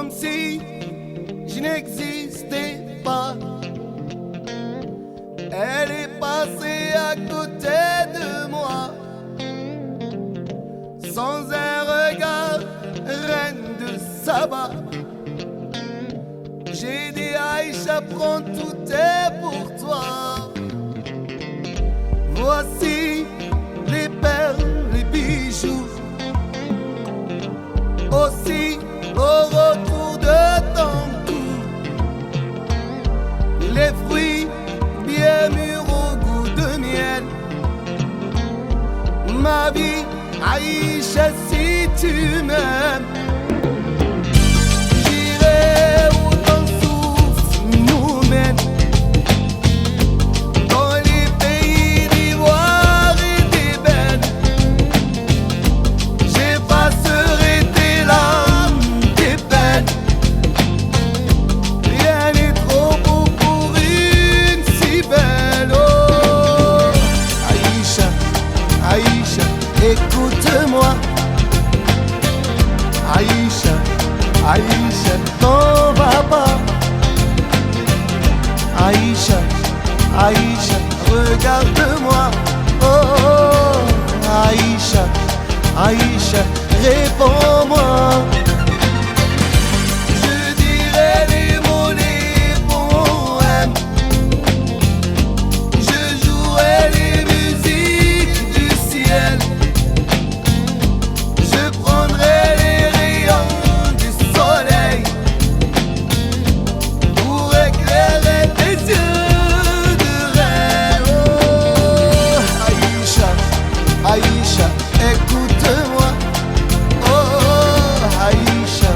comme si je n'existais pas. Elle est passée à côté de moi, sans un regard, reine de Saba. J'ai dit Aïcha, prends tout est pour toi. Voici les perles, les bijoux, aussi au retour de ton cou, les fruits bien mûrs au goût de miel. Ma vie, Aïcha, si tu m'aimes, j'irai où ton souffle nous mène, dans les pays d'ivoire et d'ébène. J'effacerai tes larmes, tes peines. Rien n'est trop beau pour une si belle. Oh, Aïcha, Aïcha, écoute-moi. Aïcha, Aïcha, t'en vas pas. Aïcha, Aïcha, regarde-moi. Oh, Aïcha, Aïcha, réponds-moi. Je dirai les mots, les poèmes. Je jouerai les musiques du ciel. Je prendrai les rayons du soleil pour éclairer tes yeux de reine. Oh, Aïcha, Aïcha, écoute-moi. Oh, Aïcha,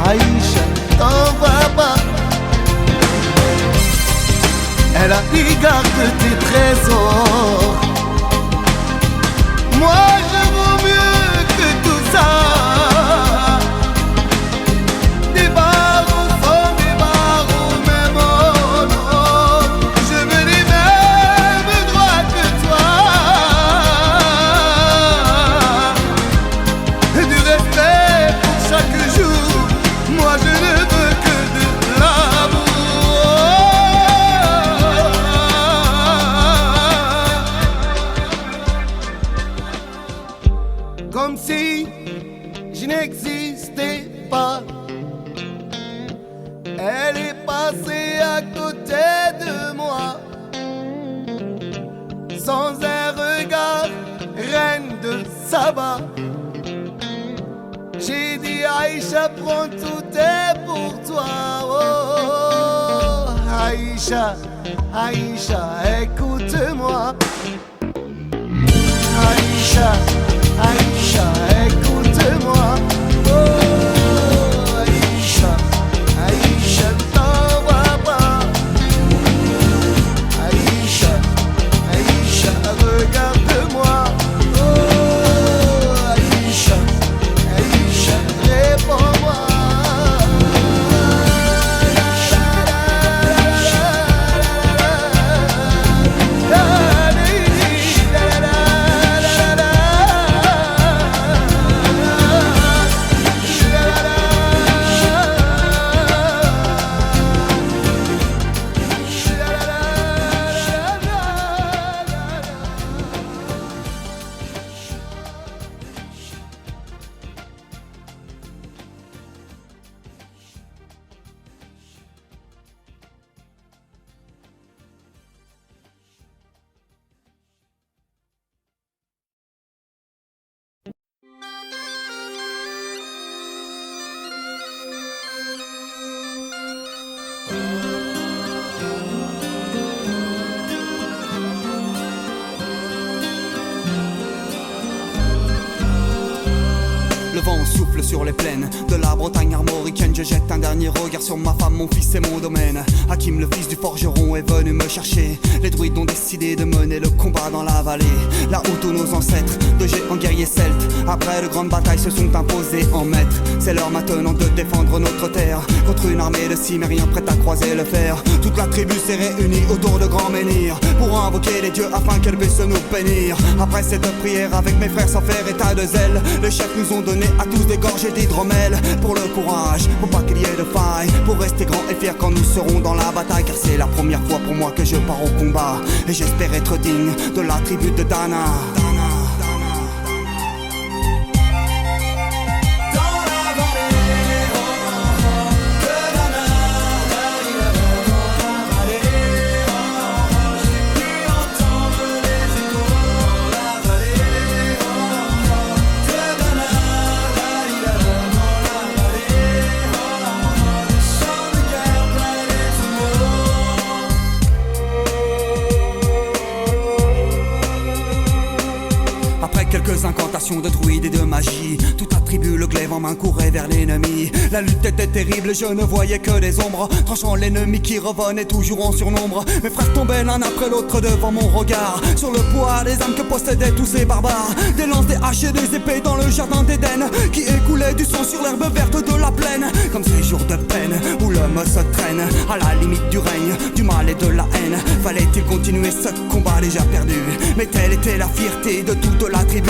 Aïcha, t'en vas pas. Elle a pris garde de tes trésors. Moi je vaux mieux que tout ça. Des barreaux sont des barreaux, même oh non. Je veux les mêmes droits que toi. Du respect pour chaque jour. Moi je ne veux que de l'amour. Comme si je n'existais pas. Elle est passée à côté de moi, sans un regard, reine de Saba. J'ai dit Aïcha, prends tout est pour toi. Oh, Aïcha, Aïcha, écoute-moi. Aïcha, Aïcha, écoute-moi. Oh, Aïcha, Aïcha, t'en vas pas. Aïcha, Aïcha, regarde-moi. Oh, Aïcha, Aïcha, réponds-moi. Le vent souffle sur les plaines de la Bretagne armoricaine. Je jette un dernier regard sur ma femme, mon fils et mon domaine. Hakim, le fils du forgeron, est venu me chercher. Les druides ont décidé de mener le combat dans la vallée, là où tous nos ancêtres, de géants guerriers celtes, après de grandes batailles, se sont imposés en maîtres. C'est l'heure maintenant de défendre notre terre contre une armée de cimériens prête à croiser le fer. Toute la tribu s'est réunie autour de grands menhirs pour invoquer les dieux afin qu'elle puisse nous bénir. Après cette prière avec mes frères sans faire état de zèle, les chefs nous ont donné à tous des gorges gorgée d'hydromel pour le courage, faut pas qu'il y ait de faille, pour rester grand et fier quand nous serons dans la bataille. Car c'est la première fois pour moi que je pars au combat, et j'espère être digne de la tribu de Dana. Quelques incantations de druides et de magie, tout attribue le glaive en main courait vers l'ennemi. La lutte était terrible, je ne voyais que des ombres, tranchant l'ennemi qui revenait toujours en surnombre. Mes frères tombaient l'un après l'autre devant mon regard, sur le poids des âmes que possédaient tous ces barbares. Des lances, des haches et des épées dans le jardin d'Éden, qui écoulait du sang sur l'herbe verte de la plaine. Comme ces jours de peine où l'homme se traîne à la limite du règne, du mal et de la haine. Fallait-il continuer ce combat déjà perdu? Mais telle était la fierté de toute la tribu.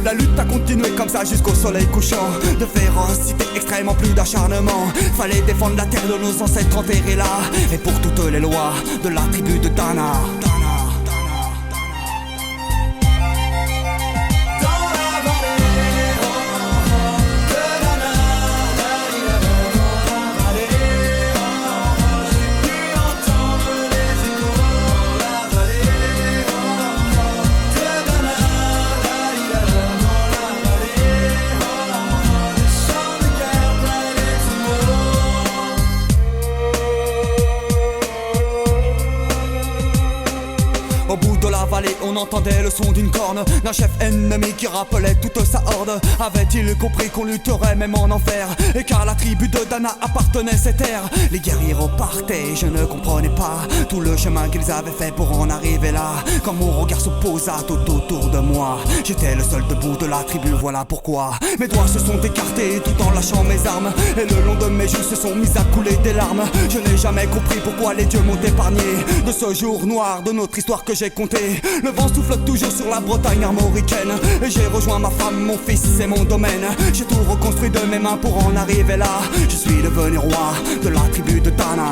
La lutte a continué comme ça jusqu'au soleil couchant. De férocité extrême en plus d'acharnement. Fallait défendre la terre de nos ancêtres enterrés là, et pour toutes les lois de la tribu de Dana. Au bout de la vallée, on entendait le son d'une corne, d'un chef ennemi qui rappelait toute sa horde. Avait-il compris qu'on lutterait même en enfer, et qu'à la tribu de Dana appartenait ces terres? Les guerriers repartaient, je ne comprenais pas tout le chemin qu'ils avaient fait pour en arriver là. Quand mon regard se posa tout autour de moi, j'étais le seul debout de la tribu, voilà pourquoi mes doigts se sont écartés tout en lâchant mes armes, et le long de mes joues se sont mis à couler des larmes. Je n'ai jamais compris pourquoi les dieux m'ont épargné de ce jour noir de notre histoire que j'ai compté. Le vent souffle toujours sur la Bretagne armoricaine, et j'ai rejoint ma femme, mon fils et mon domaine. J'ai tout reconstruit de mes mains pour en arriver là. Je suis devenu roi de la tribu de Dana.